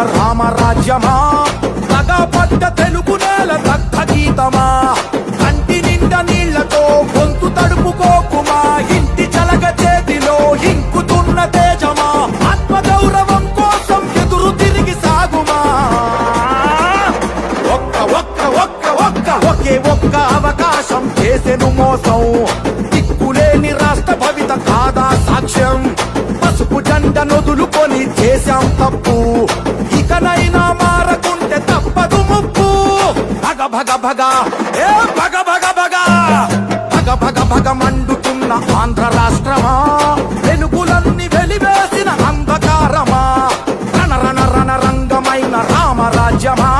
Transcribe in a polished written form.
రామరాజ్యమా పగపడ్డ తెలుగు నేల దగ్ధ గీతమా కంటి నిండా నీళ్లతో గొంతు తడుపుకోకుమా ఇంటి చలగ చేతిలో ఇంకుతున్న తేజమా ఆత్మగౌరవం కోసం ఎదురు తిరిగి సాగుమా ఒకే ఒక్క అవకాశం చేసెను మోసం దిక్కులేని రాష్ట్ర భవిత కాదా సాక్ష్యం పసుపు జెండ నొదులుకొని చేశాం తప్పు ఇకనైనా మారకుంటే తప్పదు ముప్పు భగ భగ భగ ఏ భగ భగ భగ భగ భగ భగ మండుతున్న ఆంధ్ర రాష్ట్రమా వెలుగులన్నీ వెలివేసిన అంధకారమా రణ రణ రణ రంగమైన రామరాజ్యమా